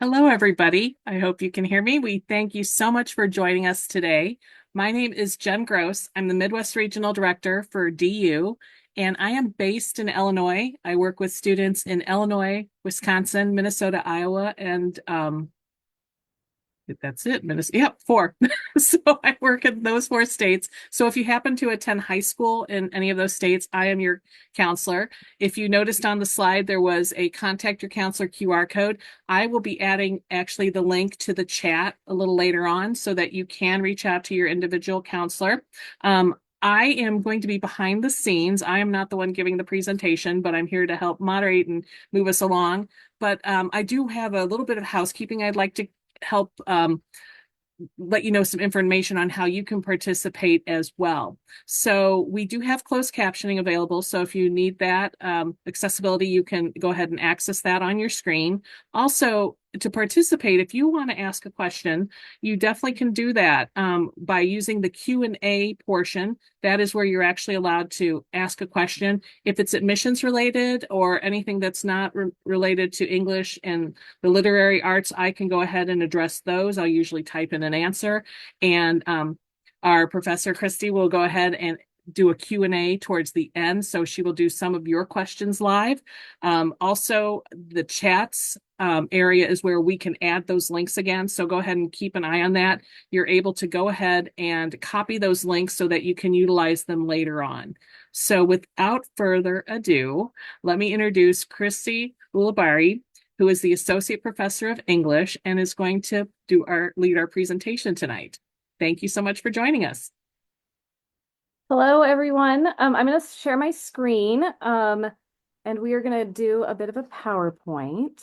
Hello, everybody. I hope you can hear me. We thank you so much for joining us today. My name is Jen Gross. I'm the Midwest Regional Director for DU, and I am based in Illinois. I work with students in Illinois, Wisconsin, Minnesota, Iowa, and that's it. Minnesota. Yep, four. So I work in those four states. So if you happen to attend high school in any of those states, I am your counselor. If you noticed on the slide, there was a contact your counselor QR code. I will be adding actually the link to the chat a little later on so that you can reach out to your individual counselor. I am going to be behind the scenes. I am not the one giving the presentation, but I'm here to help moderate and move us along. But I do have a little bit of housekeeping I'd like to help let you know some information on how you can participate as well. So we do have closed captioning available. So if you need that accessibility, you can go ahead and access that on your screen. Also, to participate, if you want to ask a question, you definitely can do that by using the Q&A portion. That is where you're actually allowed to ask a question. If it's admissions related or anything that's not related to English and the literary arts, I can go ahead and address those. I'll usually type in an answer. And our professor, Christy, will go ahead and do a Q&A towards the end. So she will do some of your questions live. Also, the chats area is where we can add those links again. So go ahead and keep an eye on that. You're able to go ahead and copy those links so that you can utilize them later on. So without further ado, let me introduce Christy Ulibarri, who is the Associate Professor of English and is going to lead our presentation tonight. Thank you so much for joining us. Hello, everyone. I'm going to share my screen, and we are going to do a bit of a PowerPoint.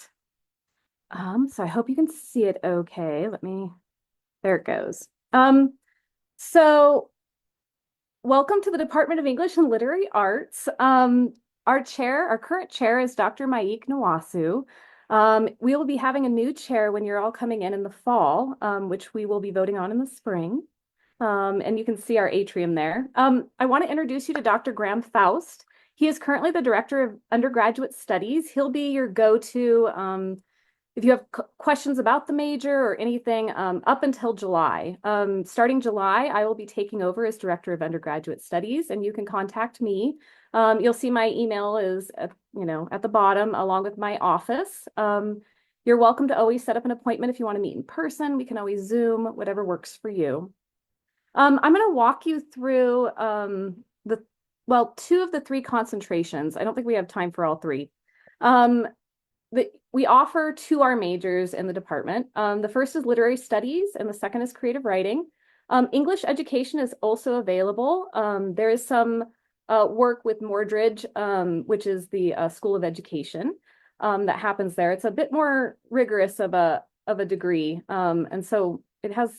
So I hope you can see it okay. There it goes. So welcome to the Department of English and Literary Arts. Our current chair is Dr. Maik Nawasu. We will be having a new chair when you're all coming in the fall, which we will be voting on in the spring. And you can see our atrium there. I want to introduce you to Dr. Graham Faust. He is currently the Director of Undergraduate Studies. He'll be your go-to if you have questions about the major or anything up until July. Starting July, I will be taking over as Director of Undergraduate Studies, and you can contact me. You'll see my email is at the bottom along with my office. You're welcome to always set up an appointment if you want to meet in person. We can always Zoom, whatever works for you. I'm going to walk you through two of the three concentrations. I don't think we have time for all three. We offer to our majors in the department. The first is literary studies, and the second is creative writing. English education is also available. There is some work with Mordridge, which is the School of Education, that happens there. It's a bit more rigorous of a degree, and so it has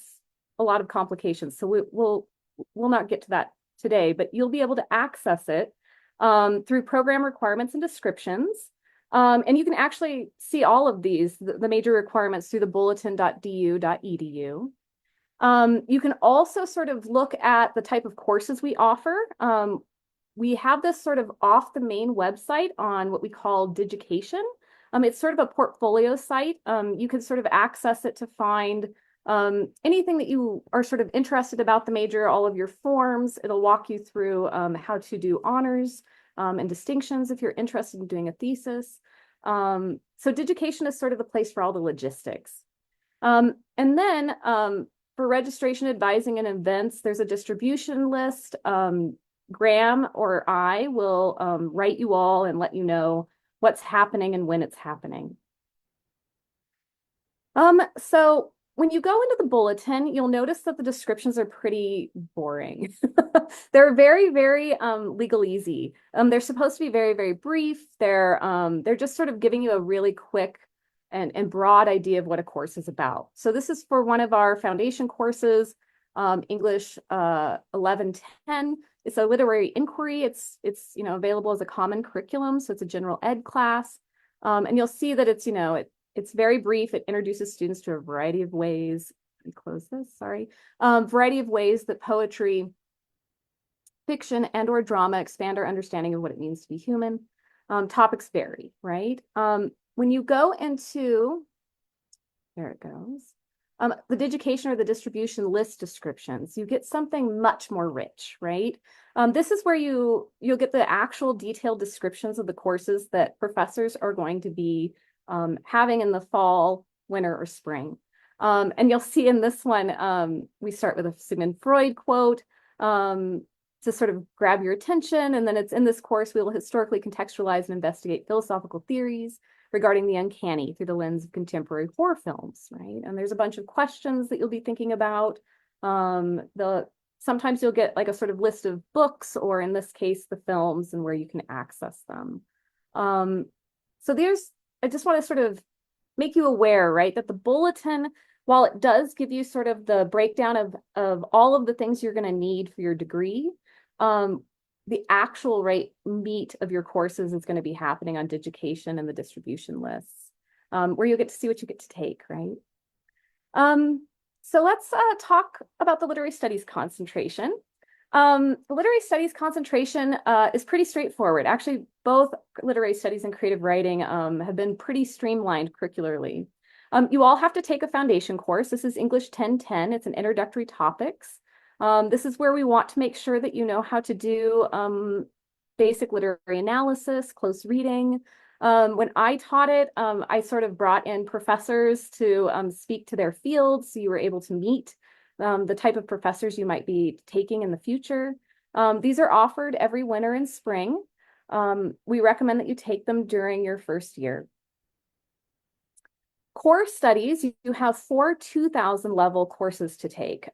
a lot of complications. So we'll not get to that today, but you'll be able to access it through program requirements and descriptions. And you can actually see all of these, the major requirements, through the bulletin.du.edu. You can also sort of look at the type of courses we offer. We have this sort of off the main website on what we call Digication. It's sort of a portfolio site. You can sort of access it to find anything that you are sort of interested about the major, all of your forms. It'll walk you through how to do honors and distinctions if you're interested in doing a thesis. So Digication is sort of the place for all the logistics. And then for registration, advising, and events, there's a distribution list. Graham or I will write you all and let you know what's happening and when it's happening. So when you go into the bulletin, you'll notice that the descriptions are pretty boring. They're very, very legalese. They're supposed to be very, very brief. They're just sort of giving you a really quick and broad idea of what a course is about. So this is for one of our foundation courses, English 1110. It's a literary inquiry. It's available as a common curriculum, so it's a general ed class. And you'll see that it's very brief. It introduces students to a variety of ways. Let me close this, sorry. Variety of ways that poetry, fiction, and/or drama expand our understanding of what it means to be human. Topics vary, right? When you go into There it goes. The digication or the distribution list descriptions, you get something much more rich, right? This is where you'll get the actual detailed descriptions of the courses that professors are going to be having in the fall, winter, or spring. And you'll see in this one, we start with a Sigmund Freud quote to sort of grab your attention. And then it's in this course, we will historically contextualize and investigate philosophical theories regarding the uncanny through the lens of contemporary horror films, right? And there's a bunch of questions that you'll be thinking about. Sometimes you'll get like a sort of list of books, or in this case, the films and where you can access them. So I just want to sort of make you aware, right, that the bulletin, while it does give you sort of the breakdown of all of the things you're going to need for your degree, the actual meat of your courses is going to be happening on Digication and the distribution lists, where you'll get to see what you get to take, right? So let's talk about the literary studies concentration. The literary studies concentration is pretty straightforward. Actually, both literary studies and creative writing have been pretty streamlined curricularly. You all have to take a foundation course. This is English 1010. It's an introductory topics. This is where we want to make sure that you know how to do basic literary analysis, close reading. When I taught it, I sort of brought in professors to speak to their fields, so you were able to meet the type of professors you might be taking in the future. These are offered every winter and spring. We recommend that you take them during your first year. Core studies, you have 4 2000 level courses to take.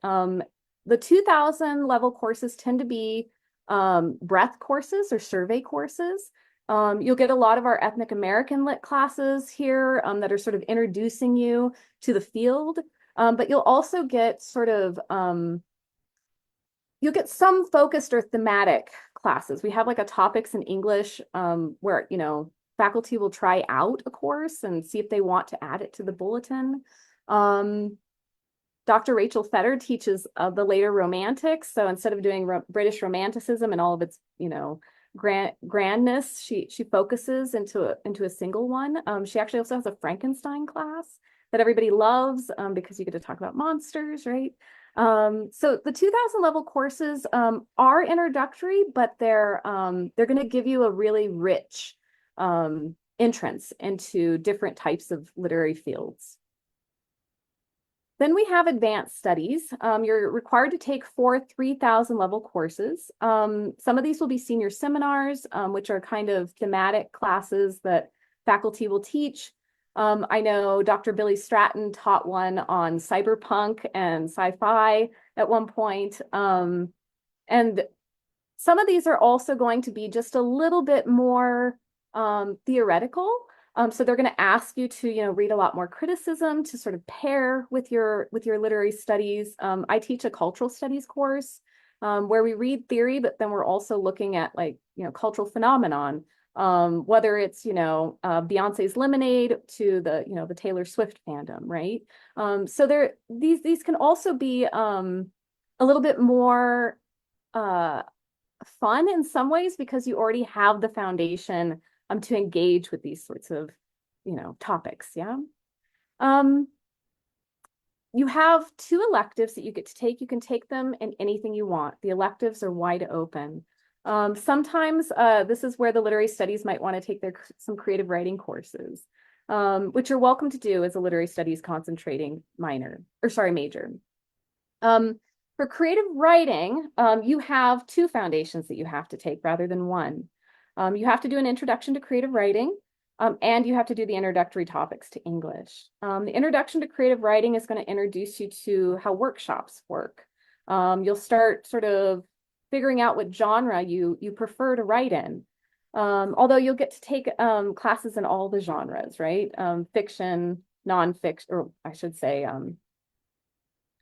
The 2000 level courses tend to be breadth courses or survey courses. You'll get a lot of our ethnic American lit classes here that are sort of introducing you to the field. But you'll also get sort of, you'll get some focused or thematic classes. We have like a topics in English where, you know, faculty will try out a course and see if they want to add it to the bulletin. Dr. Rachel Fetter teaches the later romantics. So instead of doing British romanticism and all of its, you know, grandness, she focuses into a single one. She actually also has a Frankenstein class that everybody loves because you get to talk about monsters, right? So the 2000 level courses are introductory, but they're going to give you a really rich entrance into different types of literary fields. Then we have advanced studies. You're required to take 4 3000 level courses. Some of these will be senior seminars, which are kind of thematic classes that faculty will teach. I know Dr. Billy Stratton taught one on cyberpunk and sci-fi at one point. And some of these are also going to be just a little bit more theoretical. So they're going to ask you to, you know, read a lot more criticism to sort of pair with your literary studies. I teach a cultural studies course where we read theory, but then we're also looking at, like, you know, cultural phenomenon, whether it's, you know, Beyonce's Lemonade to the, you know, the Taylor Swift fandom, right? So these can also be a little bit more fun in some ways because you already have the foundation to engage with these sorts of, you know, topics. Yeah. You have 2 electives that you get to take. You can take them in anything you want. The electives are wide open. Sometimes this is where the literary studies might want to take some creative writing courses, which you're welcome to do as a literary studies concentrating major. For creative writing, you have 2 foundations that you have to take rather than 1. You have to do an introduction to creative writing, and you have to do the introductory topics to English. The introduction to creative writing is going to introduce you to how workshops work. You'll start sort of figuring out what genre you prefer to write in. Although you'll get to take classes in all the genres, right? Fiction, nonfiction, or I should say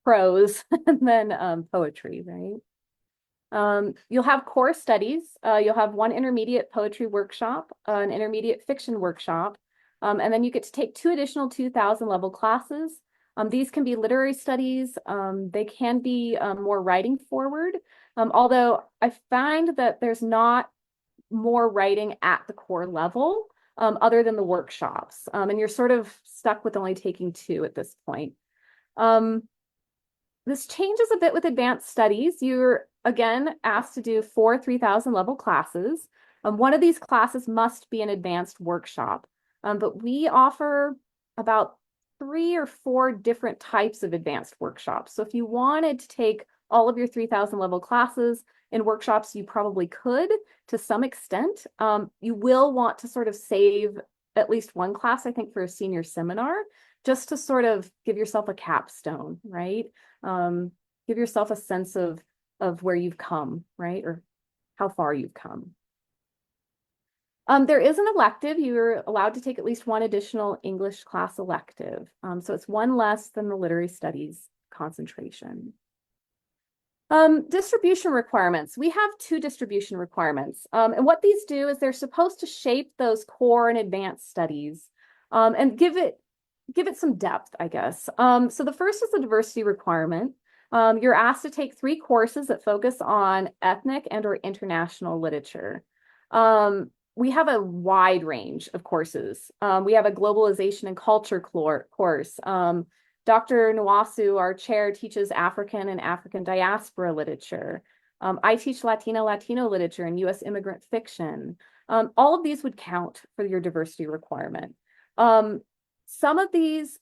prose, and then poetry, right? You'll have core studies. You'll have 1 intermediate poetry workshop, an intermediate fiction workshop, and then you get to take 2 additional 2000 level classes. These can be literary studies. They can be more writing forward, although I find that there's not more writing at the core level. other than the workshops. And you're sort of stuck with only taking 2 at this point. This changes a bit with advanced studies. You're again asked to do 4 3,000 level classes. One of these classes must be an advanced workshop, but we offer about 3 or 4 different types of advanced workshops. So if you wanted to take all of your 3,000 level classes in workshops, you probably could to some extent. You will want to sort of save at least one class, I think, for a senior seminar, just to sort of give yourself a capstone, right? Give yourself a sense of where you've come, right? Or how far you've come. There is an elective. You're allowed to take at least 1 additional English class elective. So it's 1 less than the literary studies concentration. Distribution requirements. We have 2 distribution requirements. And what these do is they're supposed to shape those core and advanced studies and give it some depth, I guess. So the first is the diversity requirement. You're asked to take 3 courses that focus on ethnic and or international literature. We have a wide range of courses. We have a globalization and culture course. Dr. Nwasu, our chair, teaches African and African diaspora literature. I teach Latino literature and US immigrant fiction. All of these would count for your diversity requirement. Some of these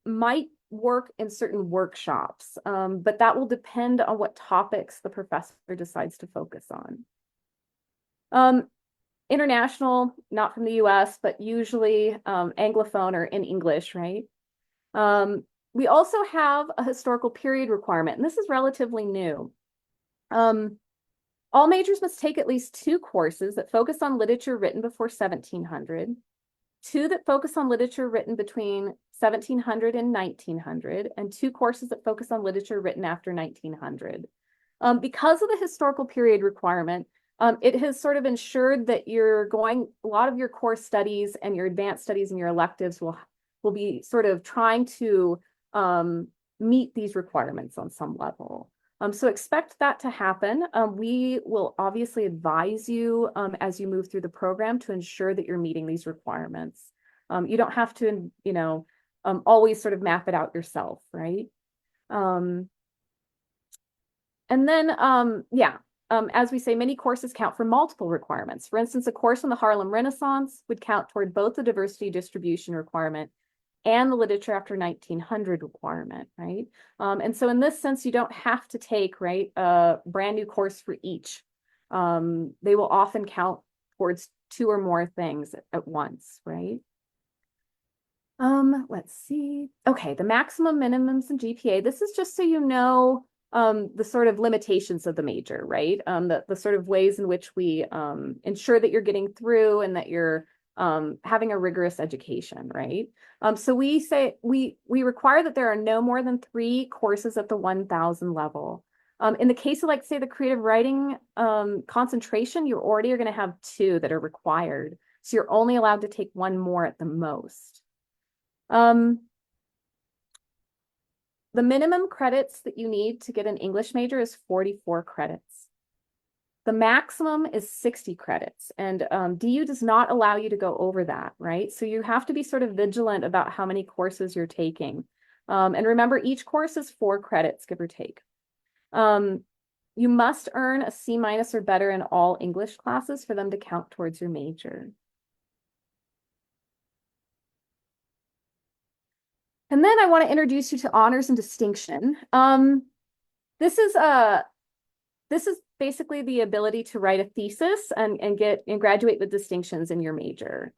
might work in certain workshops, but that will depend on what topics the professor decides to focus on. International, not from the US, but usually Anglophone or in English, right? We also have a historical period requirement, and this is relatively new. All majors must take at least 2 courses that focus on literature written before 1700, 2 that focus on literature written between 1700 and 1900, and 2 courses that focus on literature written after 1900. Because of the historical period requirement, it has sort of ensured that a lot of your core studies and your advanced studies and your electives will be sort of trying to meet these requirements on some level. So expect that to happen. We will obviously advise you as you move through the program to ensure that you're meeting these requirements. You don't have to, always sort of map it out yourself, right? And then, as we say, many courses count for multiple requirements. For instance, a course on the Harlem Renaissance would count toward both the diversity distribution requirement and the literature after 1900 requirement, right? And so in this sense, you don't have to take, right, a brand new course for each. They will often count towards 2 or more things at once, right? Let's see. Okay, the maximum, minimums, and GPA. This is just so you know the sort of limitations of the major, right? The sort of ways in which we ensure that you're getting through and that you're having a rigorous education, right? So we say we require that there are no more than 3 courses at the 1,000 level. In the case of, like, say, the creative writing concentration, you already are going to have 2 that are required. So you're only allowed to take 1 more at the most. The minimum credits that you need to get an English major is 44 credits. The maximum is 60 credits, and DU does not allow you to go over that, right? So you have to be sort of vigilant about how many courses you're taking. And remember, each course is 4 credits, give or take. You must earn a C- or better in all English classes for them to count towards your major. And then I want to introduce you to honors and distinction. This is basically the ability to write a thesis and graduate with distinctions in your major.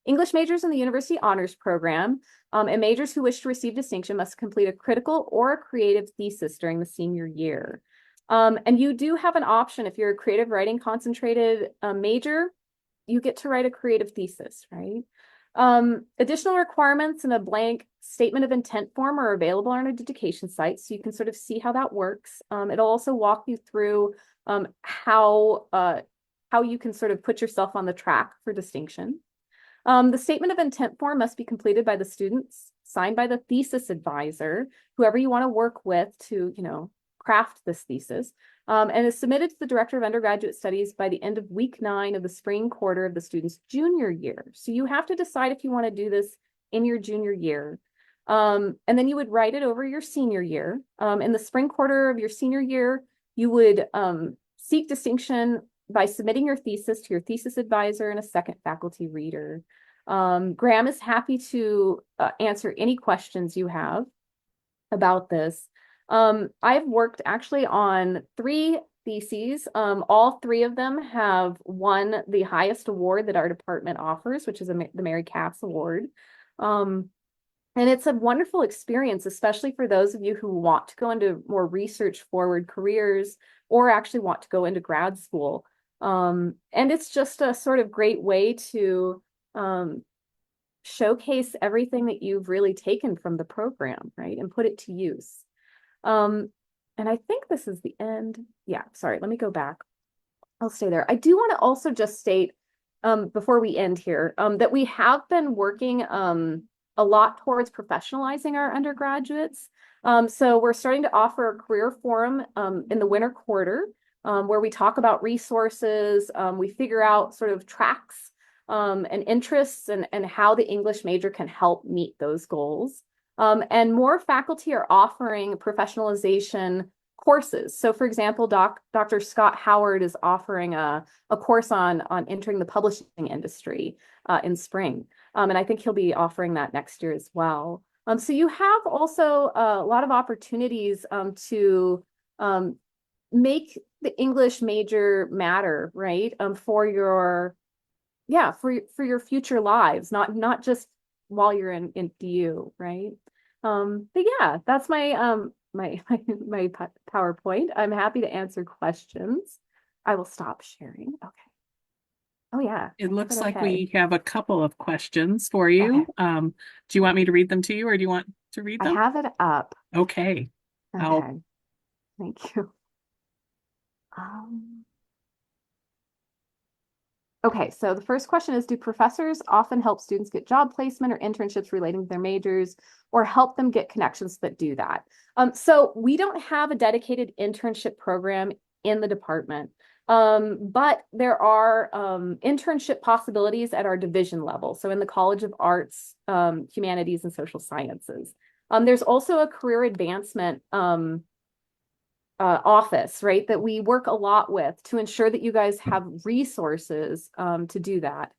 English majors in the University Honors Program and majors who wish to receive distinction must complete a critical or a creative thesis during the senior year. And you do have an option if you're a creative writing concentrated major, you get to write a creative thesis, right? Additional requirements and a blank statement of intent form are available on our education site, so you can sort of see how that works. It'll also walk you through how you can sort of put yourself on the track for distinction. The statement of intent form must be completed by the students, signed by the thesis advisor, whoever you want to work with to, craft this thesis, and is submitted to the Director of Undergraduate Studies by the end of week 9 of the spring quarter of the student's junior year. So you have to decide if you want to do this in your junior year. And then you would write it over your senior year. In the spring quarter of your senior year, you would seek distinction by submitting your thesis to your thesis advisor and a second faculty reader. Graham is happy to answer any questions you have about this. I've worked actually on 3 theses. All 3 of them have won the highest award that our department offers, which is the Mary Cass Award. And it's a wonderful experience, especially for those of you who want to go into more research forward careers or actually want to go into grad school. And it's just a sort of great way to showcase everything that you've really taken from the program, right? And put it to use. And I think this is the end. Yeah, sorry, let me go back. I'll stay there. I do want to also just state before we end here that we have been working a lot towards professionalizing our undergraduates. So we're starting to offer a career forum in the winter quarter where we talk about resources, we figure out sort of tracks and interests and how the English major can help meet those goals. And more faculty are offering professionalization courses. So for example, Dr. Scott Howard is offering a course on entering the publishing industry in spring. And I think he'll be offering that next year as well. So you have also a lot of opportunities to make the English major matter, right? For your future lives, not just while you're in DU, right? But yeah, that's my my PowerPoint. I'm happy to answer questions. I will stop sharing. Okay. Oh yeah. It looks like Okay. we have a couple of questions for you. Okay. Do you want me to read them to you or do you want to read I them? have it up. Okay. I'll Okay. Thank you. Um, Okay, so the first question is, do professors often help students get job placement or internships relating to their majors or help them get connections that do that? So we don't have a dedicated internship program in the department, but there are internship possibilities at our division level. So in the College of Arts, Humanities, and Social Sciences. There's also a career advancement office, right, that we work a lot with to ensure that you guys have resources to do that.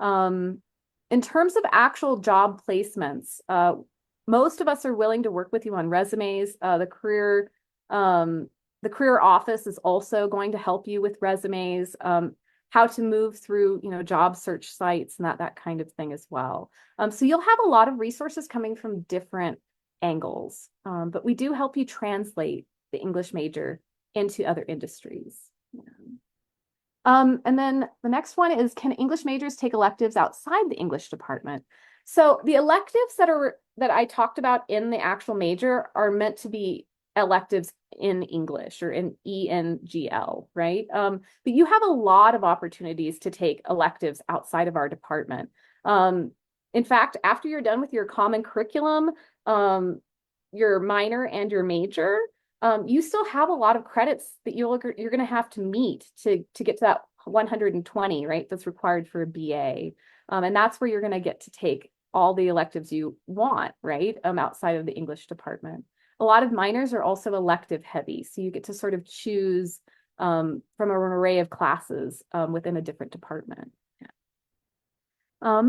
In terms of actual job placements, most of us are willing to work with you on resumes. The career office is also going to help you with resumes, how to move through, job search sites and that kind of thing as well. So you'll have a lot of resources coming from different angles, but we do help you translate the English major into other industries. And then the next one is, can English majors take electives outside the English department? So the electives that I talked about in the actual major are meant to be electives in English or in ENGL, right? But you have a lot of opportunities to take electives outside of our department. In fact, after you're done with your common curriculum, your minor and your major, you still have a lot of credits that you're going to have to meet to get to that 120, right? That's required for a BA. And that's where you're going to get to take all the electives you want, right? Outside of the English department. A lot of minors are also elective heavy. So you get to sort of choose from an array of classes within a different department. Yeah.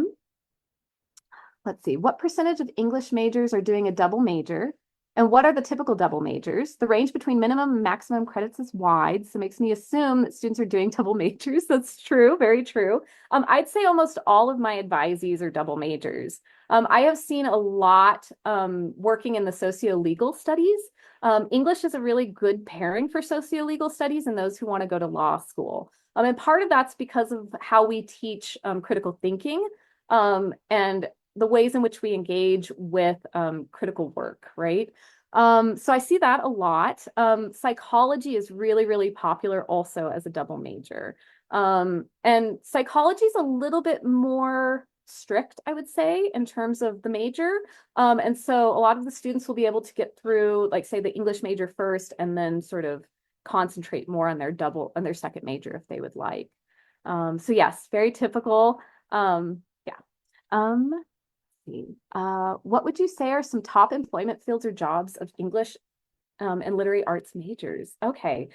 Let's see, what percentage of English majors are doing a double major? And what are the typical double majors? The range between minimum and maximum credits is wide, so it makes me assume that students are doing double majors. That's true, very true. I'd say almost all of my advisees are double majors. I have seen a lot working in the socio-legal studies. English is a really good pairing for socio-legal studies and those who want to go to law school. And part of that's because of how we teach critical thinking and the ways in which we engage with critical work, right? So I see that a lot. Psychology is really, really popular also as a double major. And psychology is a little bit more strict, I would say, in terms of the major. And so a lot of the students will be able to get through, like, say, the English major first and then sort of concentrate more on on their second major if they would like. So yes, very typical. Yeah. Let's see. What would you say are some top employment fields or jobs of English and literary arts majors? Okay.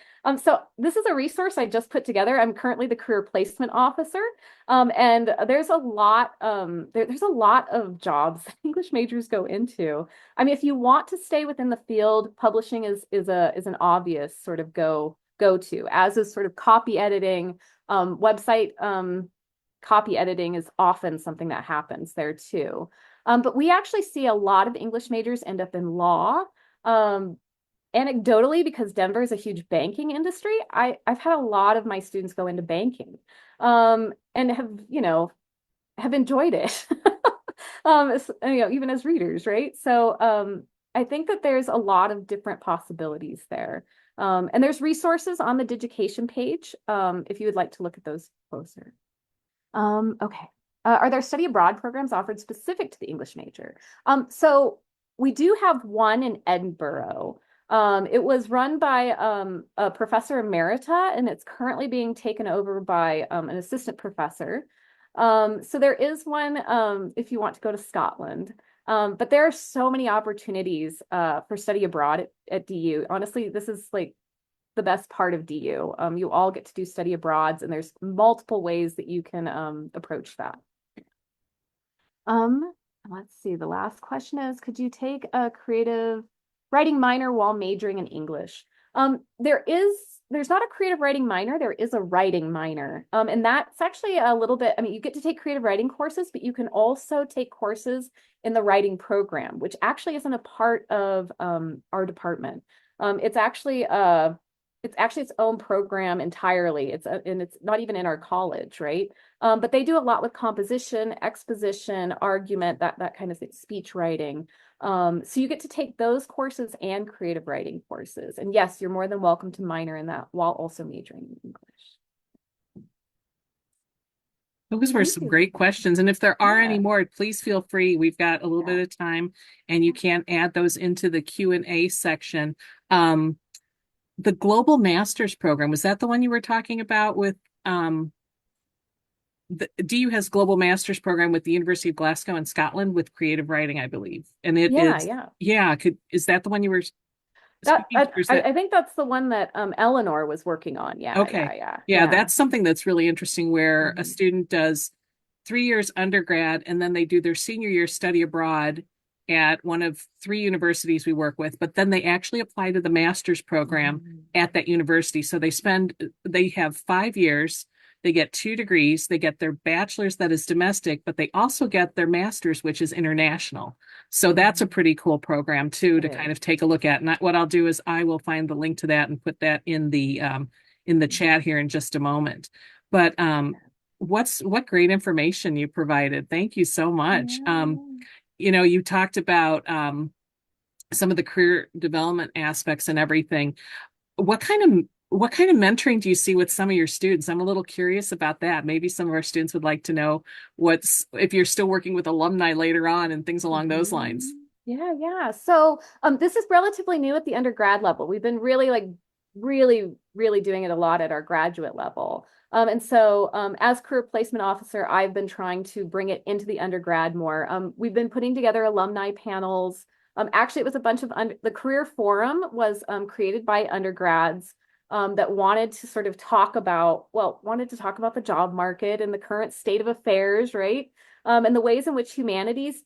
So this is a resource I just put together. I'm currently the career placement officer. And there's a lot, there's a lot of jobs that English majors go into. I mean, if you want to stay within the field, publishing is an obvious sort of go to, as is sort of copy editing, website copy editing is often something that happens there too. But we actually see a lot of English majors end up in law. Anecdotally, because Denver is a huge banking industry, I've had a lot of my students go into banking, and have enjoyed it. Even as readers, right? So I think that there's a lot of different possibilities there. And there's resources on the Digication page, if you would like to look at those closer. Okay. Are there study abroad programs offered specific to the English major? So we do have one in Edinburgh. It was run by a professor emerita, and it's currently being taken over by an assistant professor. So there is one if you want to go to Scotland. But there are so many opportunities for study abroad at DU. Honestly, this is like the best part of DU. You all get to do study abroads, and there's multiple ways that you can approach that. Let's see. The last question is, could you take a creative writing minor while majoring in English? There's not a creative writing minor, there is a writing minor. And that's actually a little bit, I mean, you get to take creative writing courses, but you can also take courses in the writing program, which actually isn't a part of our department. It's actually its own program entirely. And it's not even in our college, right? But they do a lot with composition, exposition, argument, that kind of thing, speech writing. So you get to take those courses and creative writing courses. And yes, you're more than welcome to minor in that while also majoring in English. Those were some great questions. And if there are any more, please feel free. We've got a little bit of time, and you can add those into the Q&A section. The Global Masters program, was that the one you were talking about with the DU has Global Masters program with the University of Glasgow in Scotland with creative writing, I believe. And is that the one you were I think that's the one that Eleanor was working on. Yeah, that's something that's really interesting, where a student does 3 years undergrad and then they do their senior year study abroad at one of 3 universities we work with, but then they actually apply to the master's program at that university. So they have 5 years, they get 2 degrees, they get their bachelor's that is domestic, but they also get their master's, which is international. So that's a pretty cool program too, to kind of take a look at. And what I'll do is I will find the link to that and put that in the chat here in just a moment. But what great information you provided. Thank you so much. You talked about some of the career development aspects and everything. What kind of mentoring do you see with some of your students? I'm a little curious about that. Maybe some of our students would like to know if you're still working with alumni later on and things along those lines. Yeah. So this is relatively new at the undergrad level. We've been really doing it a lot at our graduate level. And so as career placement officer, I've been trying to bring it into the undergrad more. We've been putting together alumni panels. Actually, it was a bunch of the career forum was created by undergrads that wanted to sort of talk about the job market and the current state of affairs, right? And the ways in which humanities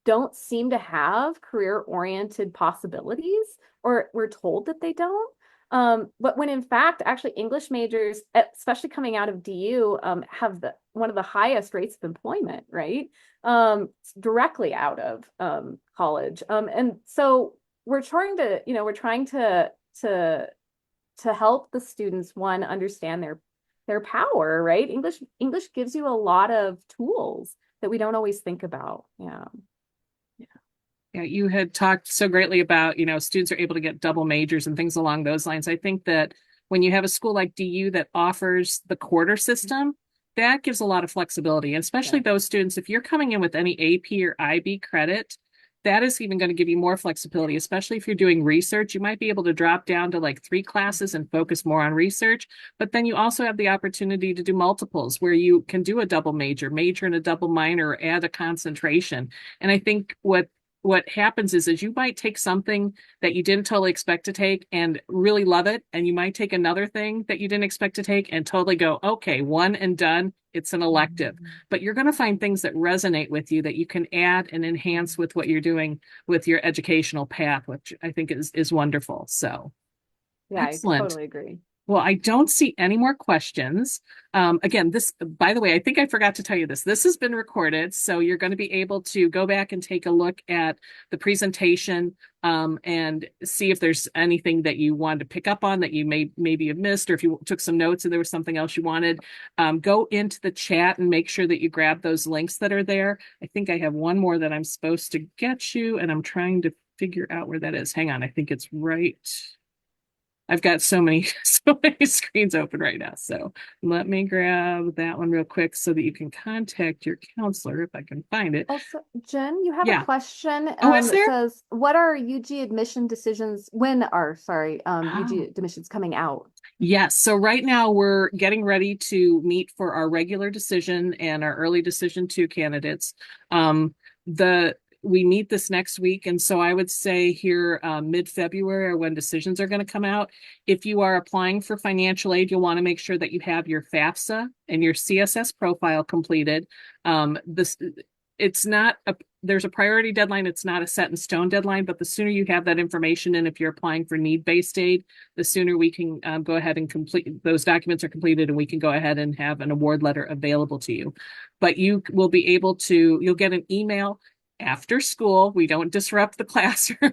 don't seem to have career-oriented possibilities, or we're told that they don't. But when in fact, actually English majors, especially coming out of DU, have one of the highest rates of employment, right? Directly out of college. And so we're trying to help the students, one, understand their power, right? English gives you a lot of tools that we don't always think about. Yeah, you had talked so greatly about, students are able to get double majors and things along those lines. I think that when you have a school like DU that offers the quarter system, that gives a lot of flexibility, and especially those students, if you're coming in with any AP or IB credit, that is even going to give you more flexibility, especially if you're doing research. You might be able to drop down to like 3 classes and focus more on research. But then you also have the opportunity to do multiples where you can do a double major, major and a double minor, or add a concentration. And I think what happens is you might take something that you didn't totally expect to take and really love it, and you might take another thing that you didn't expect to take and totally go, okay, one and done, it's an elective. But you're going to find things that resonate with you that you can add and enhance with what you're doing with your educational path, which I think is wonderful. So Yeah, I excellent. totally agree. Well, I don't see any more questions. Again, this, by the way, I think I forgot to tell you this. This has been recorded, so you're going to be able to go back and take a look at the presentation, and see if there's anything that you wanted to pick up on that you maybe have missed, or if you took some notes and there was something else you wanted. Go into the chat and make sure that you grab those links that are there. I think I have one more that I'm supposed to get you, and I'm trying to figure out where that is. Hang on, I think it's right. I've got so many screens open right now. So let me grab that one real quick so that you can contact your counselor if I can find it. Also, Jen, you have Yeah. a question Oh, is that there? says, what are UG admission decisions? When are, sorry, UG Oh. admissions coming out? Yes. So right now we're getting ready to meet for our regular decision and our early decision 2 candidates. The We meet this next week, and so I would say here mid-February are when decisions are going to come out. If you are applying for financial aid, you'll want to make sure that you have your FAFSA and your CSS profile completed. This It's not a There's a priority deadline. It's not a set in stone deadline, but the sooner you have that information, and if you're applying for need-based aid, the sooner we can go ahead and complete those documents are completed, and we can go ahead and have an award letter available to you. But you'll get an email after school. We don't disrupt the classroom.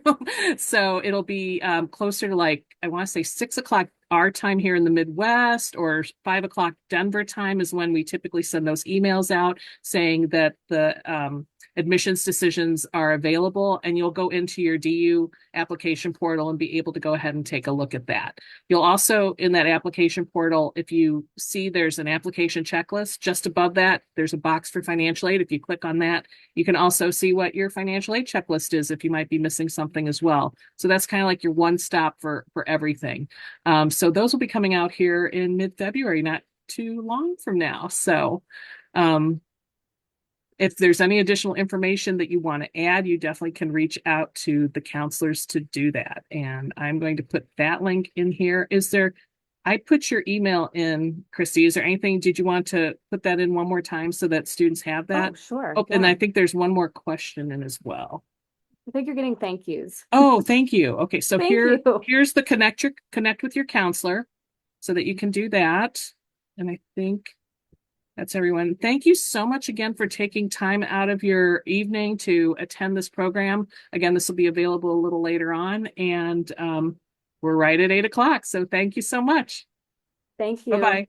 So it'll be closer to, like, I want to say 6 o'clock our time here in the Midwest, or 5 o'clock Denver time is when we typically send those emails out saying that the admissions decisions are available, and you'll go into your DU application portal and be able to go ahead and take a look at that. You'll also, in that application portal, if you see there's an application checklist, just above that, there's a box for financial aid. If you click on that, you can also see what your financial aid checklist is if you might be missing something as well. So that's kind of like your one stop for everything. So those will be coming out here in mid-February, not too long from now. So if there's any additional information that you want to add, you definitely can reach out to the counselors to do that. And I'm going to put that link in here. I put your email in, Christy. Is there anything, did you want to put that in one more time so that students have that? Oh, sure. Oh, and Yeah. I think there's one more question in as well. I think you're getting thank yous. Oh, thank you. Okay, so Thank you. here's the connect with your counselor so that you can do that. And I think that's everyone. Thank you so much again for taking time out of your evening to attend this program. Again, this will be available a little later on, and we're right at 8 o'clock. So thank you so much. Thank you. Bye-bye.